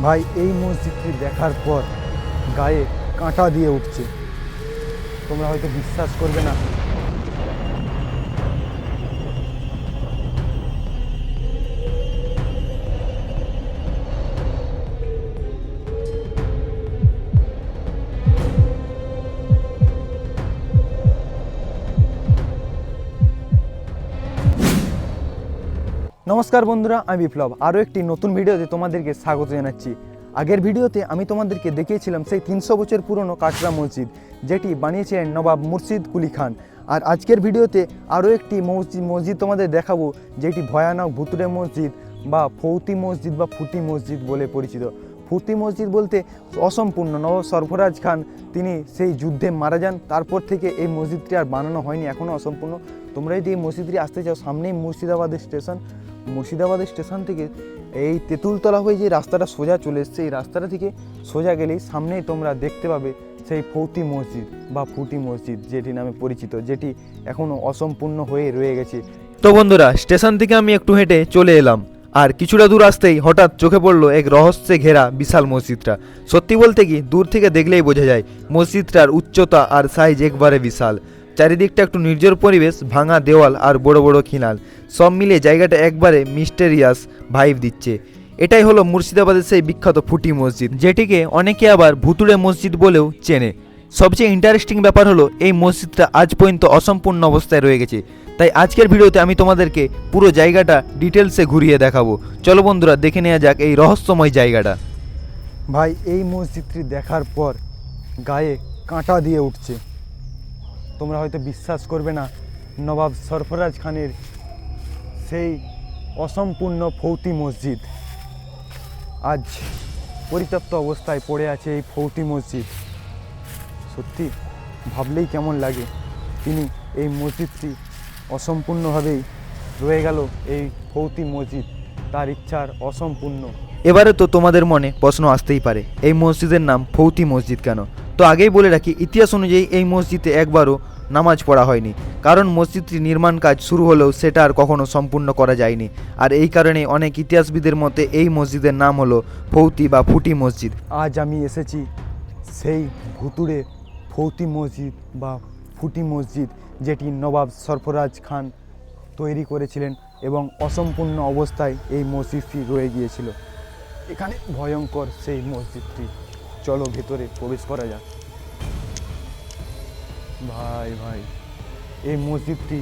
ভাই এই মসজিদটি দেখার পর গায়ে কাঁটা দিয়ে উঠছে। তোমরা হয়তো বিশ্বাস করবে না, নমস্কার বন্ধুরা, আমি বিপ্লব। আরও একটি নতুন ভিডিওতে তোমাদেরকে স্বাগত জানাচ্ছি। আগের ভিডিওতে আমি তোমাদেরকে দেখিয়েছিলাম সেই 300 বছর পুরনো কাটরা মসজিদ, যেটি বানিয়েছিলেন নবাব মুর্শিদ কুলি খান। আর আজকের ভিডিওতে আরও একটি মসজিদ তোমাদের দেখাবো, যেটি ভয়ানক ভুতুড়ে মসজিদ বা ফৌতি মসজিদ বা ফুটি মসজিদ বলে পরিচিত। ফুটি মসজিদ বলতে অসম্পূর্ণ। নবাব সরফরাজ খান তিনি সেই যুদ্ধে মারা যান, তারপর থেকে এই মসজিদটি আর বানানো হয়নি, এখনও অসম্পূর্ণ। তোমরা যদি এই মসজিদটি আসতে চাও, সামনেই মুর্শিদাবাদের স্টেশন। মুর্শিদাবাদের স্টেশন থেকে এই তেঁতুলতলা হয়ে যে রাস্তাটা সোজা চলে এসছে, এই রাস্তাটা থেকে সোজা গেলেই সামনেই তোমরা দেখতে পাবে সেই ফৌতি মসজিদ বা ফুটি মসজিদ, যেটি নামে পরিচিত, যেটি এখনও অসম্পূর্ণ হয়ে রয়ে গেছে। তো বন্ধুরা, স্টেশন থেকে আমি একটু হেঁটে চলে এলাম, আর কিছুটা দূর আসতেই হঠাৎ চোখে পড়লো এক রহস্যে ঘেরা বিশাল মসজিদটা। সত্যি বলতে কি, দূর থেকে দেখলেই বোঝা যায় মসজিদটার উচ্চতা আর সাইজ একবারে বিশাল। চারিদিকটা একটু নির্জন পরিবেশ, ভাঙা দেওয়াল আর বড় বড় খিলান, সব মিলে জায়গাটা একবারে মিস্টেরিয়াস ভাইব দিচ্ছে। এটাই হলো মুর্শিদাবাদের সেই বিখ্যাত ফুটি মসজিদ, যেটিকে অনেকে আবার ভুতুড়ে মসজিদ বলেও চেনে। সবচেয়ে ইন্টারেস্টিং ব্যাপার হলো এই মসজিদটা আজ পর্যন্ত অসম্পূর্ণ অবস্থায় রয়ে গেছে। তাই আজকের ভিডিওতে আমি তোমাদেরকে পুরো জায়গাটা ডিটেলসে ঘুরিয়ে দেখাবো। চলো বন্ধুরা, দেখে নেওয়া যাক এই রহস্যময় জায়গাটা। ভাই এই মসজিদটি দেখার পর গায়ে কাঁটা দিয়ে উঠছে। তোমরা হয়তো বিশ্বাস করবে না, নবাব সরফরাজ খানের সেই অসম্পূর্ণ ফৌতি মসজিদ আজ পরিত্যক্ত অবস্থায় পড়ে আছে। এই ফৌতি মসজিদ সত্যি ভাবলেই কেমন লাগে। তিনি এই মসজিদটি অসম্পূর্ণভাবেই রয়ে গেল, এই ফৌতি মসজিদ তার ইচ্ছার অসম্পূর্ণ। এবারে তো তোমাদের মনে প্রশ্ন আসতেই পারে, এই মসজিদের নাম ফৌতি মসজিদ কেন? তো আগেই বলে রাখি, ইতিহাস অনুযায়ী এই মসজিদে একবারও নামাজ পড়া হয়নি, কারণ মসজিদটির নির্মাণ কাজ শুরু হলেও সেটা আর কখনো সম্পূর্ণ করা যায়নি। আর এই কারণে অনেক ইতিহাসবিদের মতে এই মসজিদের নাম হলো ফৌতি বা ফুটি মসজিদ। আজ আমি এসেছি সেই ভুতুড়ে ফৌতি মসজিদ বা ফুটি মসজিদ, যেটি নবাব সরফরাজ খান তৈরি করেছিলেন এবং অসম্পূর্ণ অবস্থায় এই মসজিদটি রয়ে গিয়েছিল। এখানে ভয়ঙ্কর সেই মসজিদটি। চলো ভেতরে প্রবেশ করা যাক। ভাই ভাই এই মসজিদটি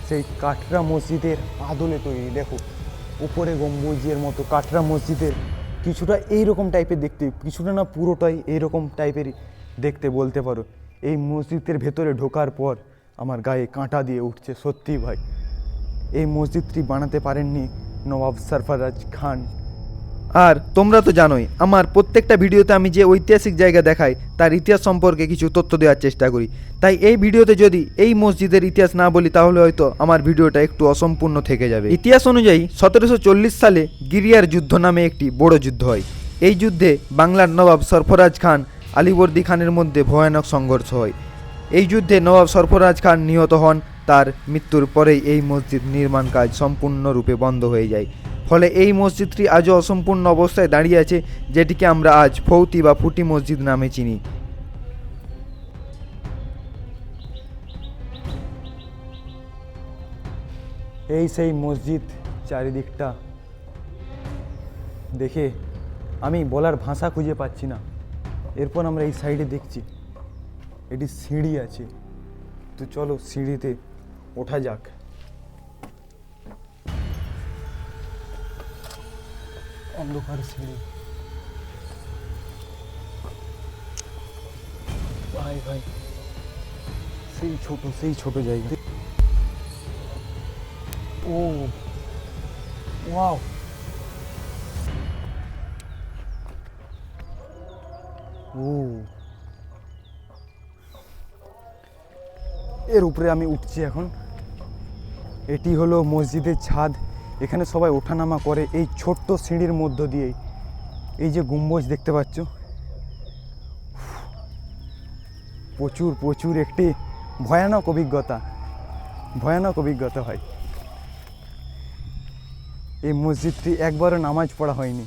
সেই কাটরা মসজিদের আদলে তৈরি। দেখো উপরে গম্বুজের মতো কাটরা মসজিদের কিছুটা এইরকম টাইপের দেখতে, কিছুটা না পুরোটাই এইরকম টাইপেরই দেখতে বলতে পারো। এই মসজিদের ভেতরে ঢোকার পর আমার গায়ে কাঁটা দিয়ে উঠছে। সত্যি ভাই, এই মসজিদটি বানাতে পারেননি নবাব সরফরাজ খান। আর তোমরা তো জানোই, আমার প্রত্যেকটা ভিডিওতে আমি যে ঐতিহাসিক জায়গা দেখাই তার ইতিহাস সম্পর্কে কিছু তথ্য দেওয়ার চেষ্টা করি। তাই এই ভিডিওতে যদি এই মসজিদের ইতিহাস না বলি, তাহলে হয়তো আমার ভিডিওটা একটু অসম্পূর্ণ থেকে যাবে। ইতিহাস অনুযায়ী 1740 সালে গিরিয়ার যুদ্ধ নামে একটি বড় যুদ্ধ হয়। এই যুদ্ধে বাংলার নবাব সরফরাজ খান আলীবর্দী খানের মধ্যে ভয়ানক সংঘর্ষ হয়। এই যুদ্ধে নবাব সরফরাজ খান নিহত হন। তার মৃত্যুর পরেই এই মসজিদ নির্মাণ কাজ সম্পূর্ণরূপে বন্ধ হয়ে যায়। ফলে এই মসজিদটি আজও অসম্পূর্ণ অবস্থায় দাঁড়িয়ে আছে, যেটিকে আমরা আজ ফৌতি বা ফুটি মসজিদ নামে চিনি। এই সেই মসজিদ, চারিদিকটা দেখে আমি বলার ভাষা খুঁজে পাচ্ছি না। এরপর আমরা এই সাইডে দেখছি এটি সিঁড়ি আছে, তো চলো সিঁড়িতে ওঠা যাক। অন্ধকার সিঁড়ি। ভাই ভাই সেই ছোট জায়গা। ও ওয়াও, ও এর উপরে আমি উঠছি এখন। এটি হলো মসজিদের ছাদ। এখানে সবাই ওঠানামা করে এই ছোট্ট সিঁড়ির মধ্য দিয়েই। এই যে গম্বুজ দেখতে পাচ্ছ, প্রচুর প্রচুর একটি ভয়ানক অভিজ্ঞতা হয়। এই মসজিদটি একবারও নামাজ পড়া হয়নি।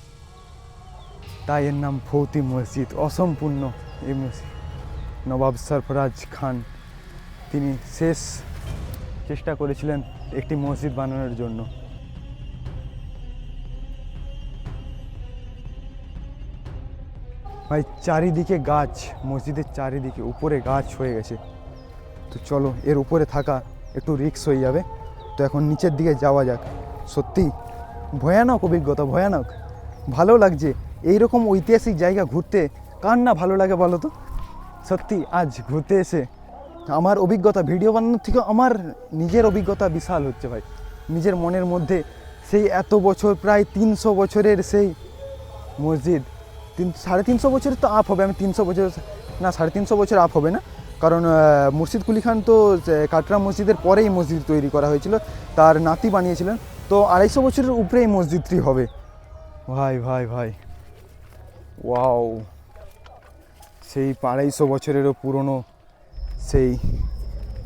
তাই এর নাম ফৌতি মসজিদ। অসম্পূর্ণ এই মসজিদ। নবাব সরফরাজ খান তিনি শেষ চেষ্টা করেছিলেন একটি মসজিদ বানানোর জন্য। ভাই চারিদিকে গাছ, মসজিদের চারিদিকে উপরে গাছ হয়ে গেছে। তো চলো, এর উপরে থাকা একটু রিস্ক হয়ে যাবে, তো এখন নিচের দিকে যাওয়া যাক। সত্যি ভয়ানক অভিজ্ঞতা, ভয়ানক। ভালো লাগছে এইরকম ঐতিহাসিক জায়গা ঘুরতে, কার না ভালো লাগে বলো তো। সত্যি আজ ঘুরতে এসে আমার অভিজ্ঞতা, ভিডিও বানানোর থেকে আমার নিজের অভিজ্ঞতা বিশাল হচ্ছে ভাই। নিজের মনের মধ্যে সেই এত বছর, প্রায় 300 বছরের সেই মসজিদ, 350 বছরের তো আপ হবে। আমি 300 বছর না, 350 বছর আপ হবে না, কারণ মুর্শিদ কুলি খান তো কাটরা মসজিদের পরেই মসজিদ তৈরি করা হয়েছিল, তার নাতি বানিয়েছিলেন। তো 250 বছরের উপরেই মসজিদটি হবে। ভাই ভাই ভাই, ওয়াও! সেই 250 বছরেরও পুরনো সেই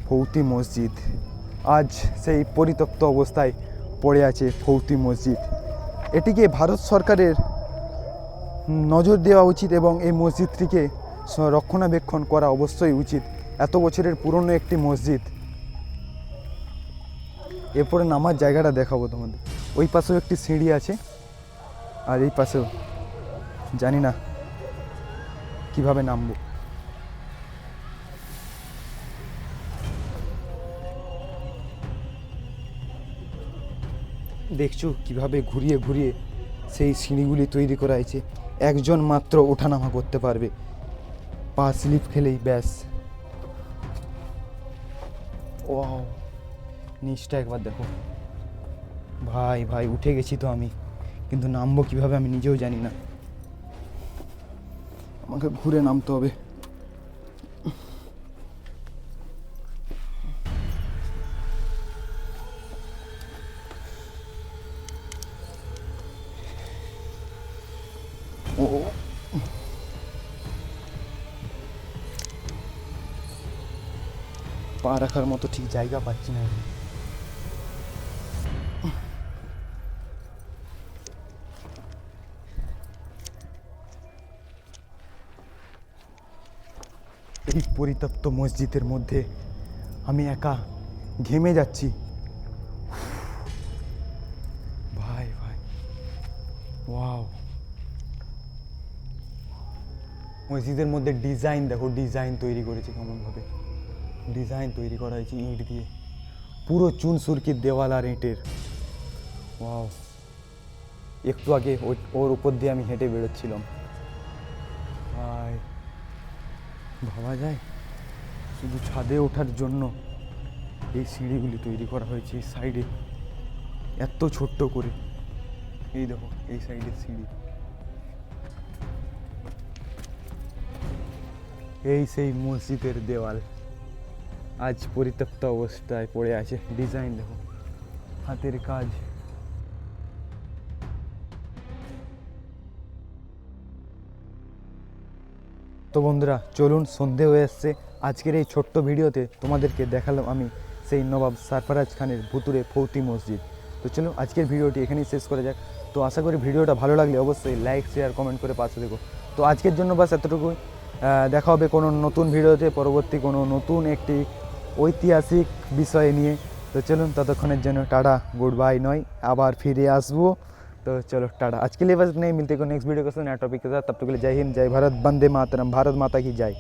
ফৌতি মসজিদ আজ সেই পরিত্যক্ত অবস্থায় পড়ে আছে। ফৌতি মসজিদ, এটিকে ভারত সরকারের নজর দেওয়া উচিত এবং এই মসজিদটিকে রক্ষণাবেক্ষণ করা অবশ্যই উচিত। এত বছরের পুরনো একটি মসজিদ। এরপরে নামার জায়গাটা দেখাবো তোমাদের। ওই পাশেও একটি সিঁড়ি আছে, আর এই পাশেও জানি না কিভাবে নামবো। দেখছো কিভাবে ঘুরিয়ে ঘুরিয়ে সেই সিঁড়িগুলি তৈরি করা হয়েছে। একজন মাত্র ওঠানামা করতে পারবে, পা স্লিপ খেলেই ব্যাস। ওয়াও! নিচটা একবার দেখো ভাই ভাই। উঠে গেছি তো আমি, কিন্তু নামবো কিভাবে আমি নিজেও জানি না। আমাকে ঘুরে নামতে হবে। ও, পা রাখার মতো ঠিক জায়গা পাচ্ছি না। এই পরিত্যক্ত মসজিদের মধ্যে আমি একা ঘেমে যাচ্ছি। ভাই ভাই, ওয়াও! মসজিদের মধ্যে ডিজাইন দেখো, ডিজাইন তৈরি করেছে কেমনভাবে। ডিজাইন তৈরি করা হয়েছে ইট দিয়ে, পুরো চুন সুরকির দেওয়াল আর ইটের। ওয়াও! একটু আগে ওর উপর দিয়ে আমি হেঁটে বেরোচ্ছিলাম। ভাই, ভাবা যায় শুধু ছাদে ওঠার জন্য এই সিঁড়িগুলি তৈরি করা হয়েছে। এই সাইডে এত ছোট্ট করে, এই দেখো এই সাইডের সিঁড়ি। এই সেই মসজিদের দেওয়াল আজ পরিত্যক্ত অবস্থায় পড়ে আছে। ডিজাইন দেখো, হাতের কাজ। তো বন্ধুরা চলুন, সন্ধে হয়ে এসছে। আজকের এই ছোট্ট ভিডিওতে তোমাদেরকে দেখালাম আমি সেই নবাব সরফরাজ খানের ভুতুড়ে ফৌতি মসজিদ। তো চলো আজকের ভিডিওটি এখানেই শেষ করা যাক। তো আশা করি ভিডিওটা ভালো লাগলে অবশ্যই লাইক, শেয়ার, কমেন্ট করে পাশে দেখো। তো আজকের জন্য বাস এতটুকুই। দেখা হবে কোনো নতুন ভিডিওতে, পরবর্তী কোনো নতুন একটি ঐতিহাসিক বিষয় নিয়ে। তো চলুন, ততক্ষণের জন্য টাটা, গুড বাই নয়, আবার ফিরে আসবো। तो चलो टाटा। आज के लिए बस नहीं, मिलते को नेक्स्ट वीडियो के साथ नया टॉपिक के साथ। तब तक के लिए जय हिंद, जय भारत, वंदे मातरम, भारत माता की जय।